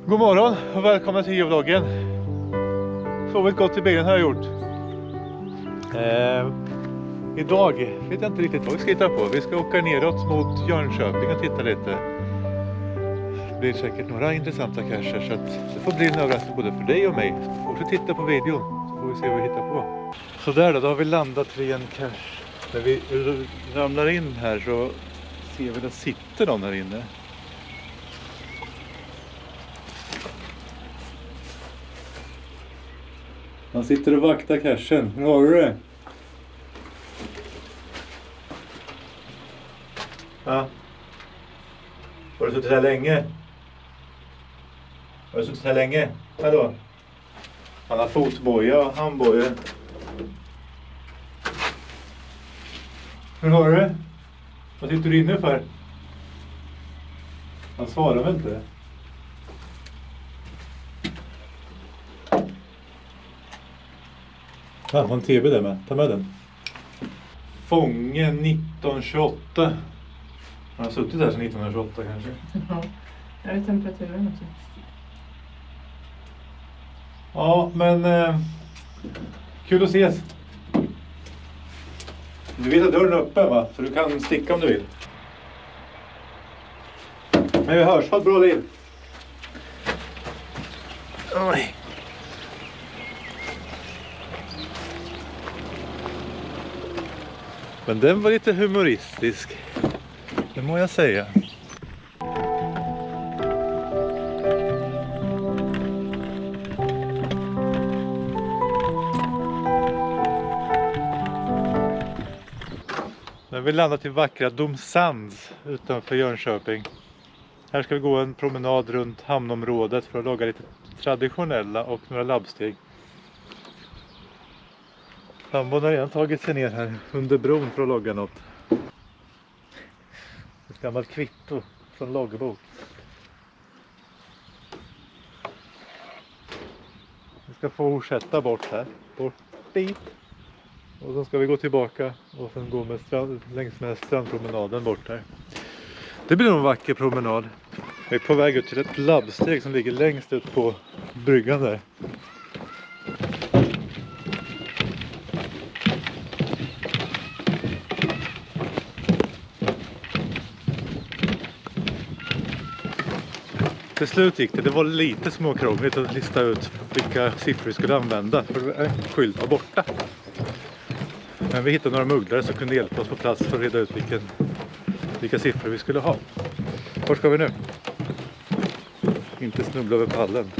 God morgon och välkomna till geovloggen. Sovit gott i bilen har jag gjort. Idag vet jag inte riktigt vad vi ska hitta på. Vi ska åka neråt mot Jönköping och titta lite. Det blir säkert några intressanta cacher, så att det får bli en överraskning både för dig och mig. Fortsätt titta på videon så får vi se vad vi hittar på. Så där då har vi landat vid en cache. När vi ramlar in här så ser vi att det sitter någon här inne. Han sitter och vaktar cachen. Hur har du det? Ja. Har du suttit här länge? Har du suttit här länge? Hallå? Han har fotboja och handboja. Hur har du det? Vad sitter du inne för? Han svarar väl inte? Ja, har en tv där med. Ta med den. Fånge 1928. Han har suttit där sedan 1928 kanske. Ja, jag är temperaturen också. Ja, men kul att ses. Du vet att dörren är öppen, va? Så du kan sticka om du vill. Men vi hörs. Ha ett bra liv. Oj. Men den var lite humoristisk. Det må jag säga. Men vi landar till vackra Domsands utanför Jönköping. Här ska vi gå en promenad runt hamnområdet för att logga lite traditionella och några labbsteg. Sambon har redan tagit sig ner här under bron för att logga något. Ett gammalt kvitto från loggbok. Vi ska fortsätta bort här. Bort dit. Och så ska vi gå tillbaka och sen gå längs med strandpromenaden bort här. Det blir nog en vacker promenad. Vi är på väg ut till ett labbsteg som ligger längst ut på bryggan där. Till slut gick det. Det var lite småkrångligt att lista ut vilka siffror vi skulle använda. För en skylt var borta. Men vi hittade några mugglare som kunde hjälpa oss på plats för att reda ut vilka siffror vi skulle ha. Var ska vi nu? Inte snubbla över pallen.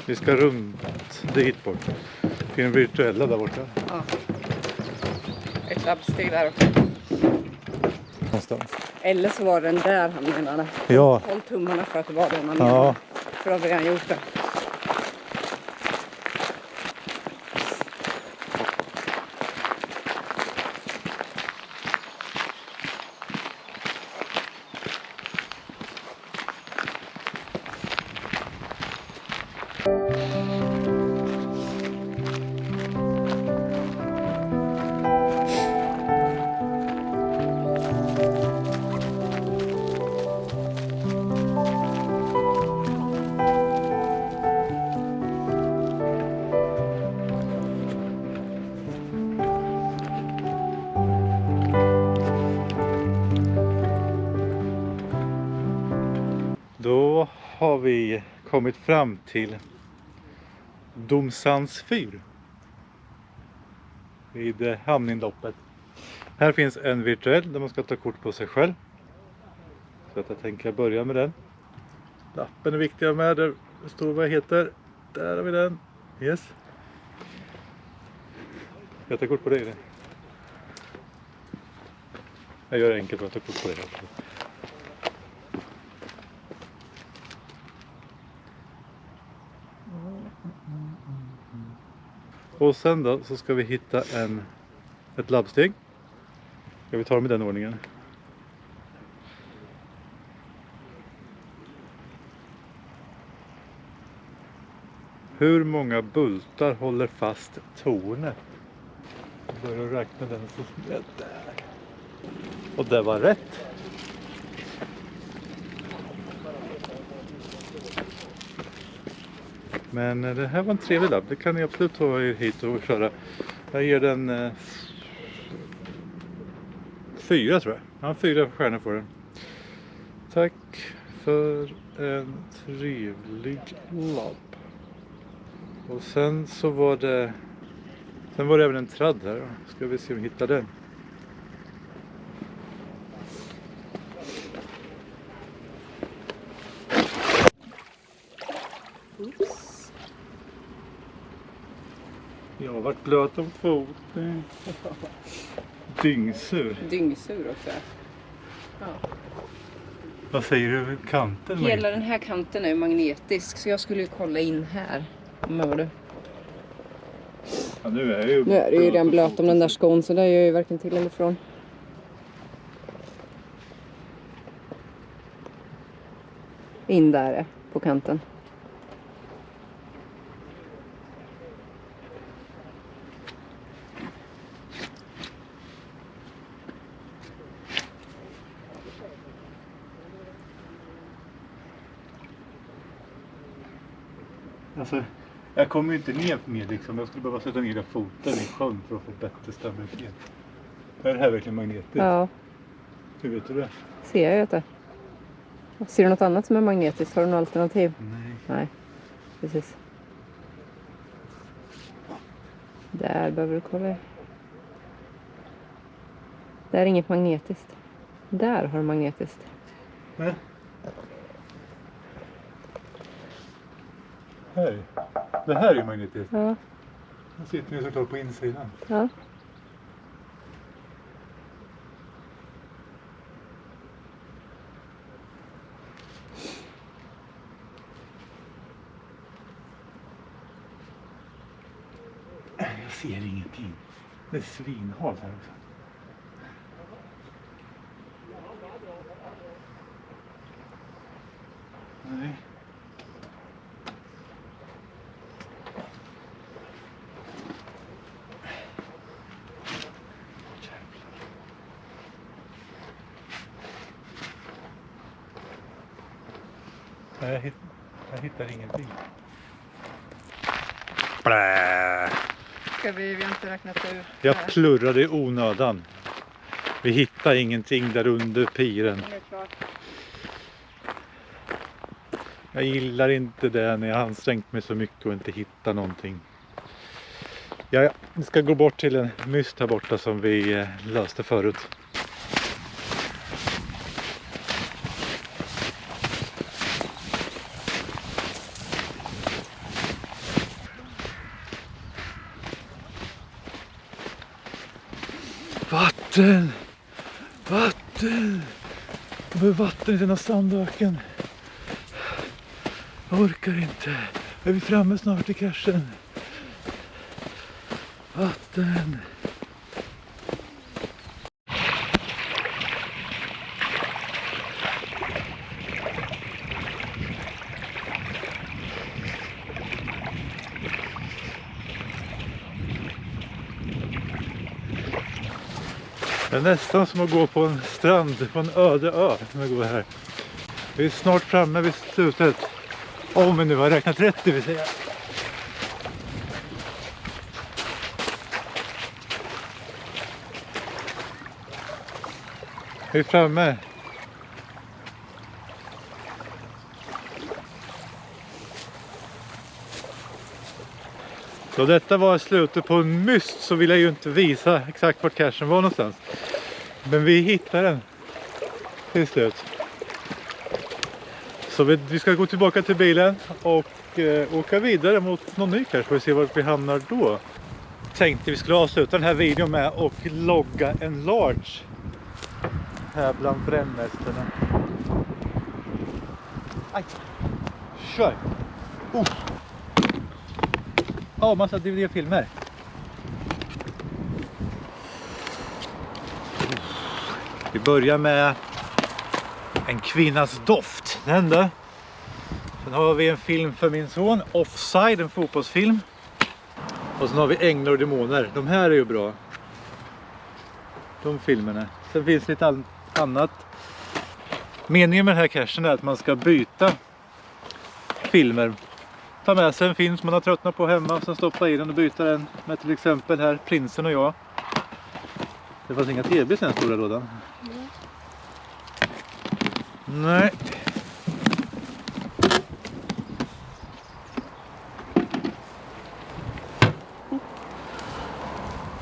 Vi ska runt dit bort. Till den virtuella där borta. Ja. Ett labbsteg där också. Någonstans. Eller så var den där han menade. Ja. Håll tummarna för att det var det man menade. Ja. För då har vi redan gjort det. Då har vi kommit fram till Domsands fyr vid hamninloppet. Här finns en virtuell där man ska ta kort på sig själv. Så att jag tänker börja med den. Lappen är viktiga med, där står vad jag heter. Där har vi den. Yes. Jag tar kort på dig. Jag gör det enkelt för att ta kort på dig. Och sen då så ska vi hitta ett labbsteg. Ska vi ta dem i den ordningen? Hur många bultar håller fast tornet? Jag börjar räkna den så där. Och det var rätt. Men det här var en trevlig labb. Det kan ni absolut ta er hit och köra. Jag ger den 4 tror jag. Ja, 4 stjärnor får den. Tack för en trevlig labb. Och sen så var det... Sen var det även en tradd här. Ska vi se om vi hittar den. Oops. Jag har varit blöt om foten. Dyngsur. Dyngsur också. Ja. Vad säger du? Kanten? Hela den här kanten är magnetisk, så jag skulle ju kolla in här. Men vad du? Ja, nu är Det ju redan blöt om den där skon, så där gör jag ju varken till eller från. In där på kanten. Alltså, jag kommer ju inte ner med liksom. Jag skulle behöva sätta ner foten i sjön för att få bättre stabilitet. Är det här verkligen magnetiskt? Ja, Hur vet du det? ser jag ju inte. Ser du något annat som är magnetiskt? Har du något alternativ? Nej. Nej, precis. Där behöver du kolla. Där är inget magnetiskt. Där har du magnetiskt. Nej. Här. Det här är ju magnetiskt. Ja, Den sitter ju såklart på insidan. ja. Jag ser ingenting. Det är svinhalt här också. Nej. Nej, jag hittar ingenting. Blä. Vi har inte räknat ut. Jag plurrade i onödan. Vi hittar ingenting där under piren. Jag gillar inte det när jag har ansträngt mig så mycket och inte hittar någonting. Jag ska gå bort till en myst här borta som vi löste förut. Vatten! Vatten! Jag behöver vatten i denna sandöken. Jag orkar inte. Är vi framme snart i cachen? Vatten! Det är nästan som att gå på en strand på en öde ö när vi går här. Vi är snart framme vid slutet. Om vi nu har räknat rätt, det vill säga. Vi är framme. Så detta var slutet på en myst, så vill jag ju inte visa exakt vart cachen var någonstans. Men vi hittade den till slut. Så vi ska gå tillbaka till bilen och åka vidare mot någon ny cache. Får vi se vart vi hamnar då. Tänkte vi skulle avsluta den här videon med att logga en large här bland brännmästarna. Aj! Kör! Massa DVD-filmer. Vi börjar med en kvinnas doft. Den då. Sen har vi en film för min son, Offside, en fotbollsfilm. Och sen har vi Änglar och demoner. De här är ju bra. De filmerna. Sen finns lite annat. Meningen med den här cachen är att man ska byta filmer ta med sig en film som man har tröttnat på hemma och sen stoppa i den och byta den med till exempel här Prinsen och jag. Det fanns inga TVs i den stora lådan. Nej.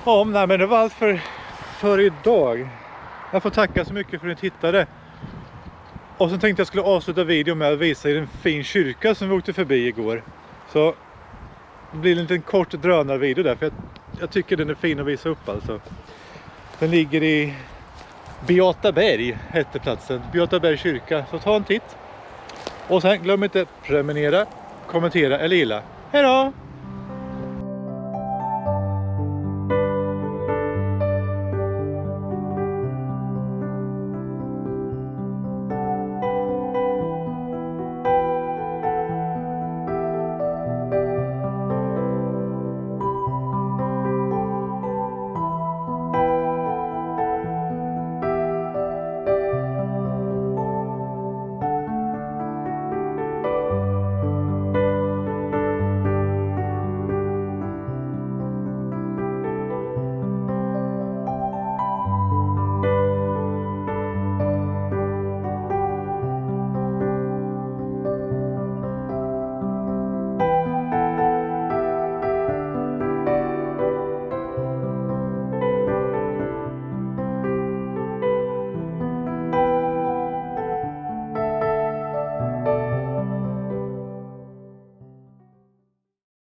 Ja, nej, men det var allt för idag. Jag får tacka så mycket för att ni tittade. Och så tänkte jag skulle avsluta videon med att visa er en fin kyrka som vi åkte förbi igår. Så det blir en liten kort drönarvideo där, för jag tycker den är fin att visa upp alltså. Den ligger i Beataberg, hette platsen. Beataberg kyrka. Så ta en titt. Och sen glöm inte prenumerera, kommentera eller gilla. Hej då!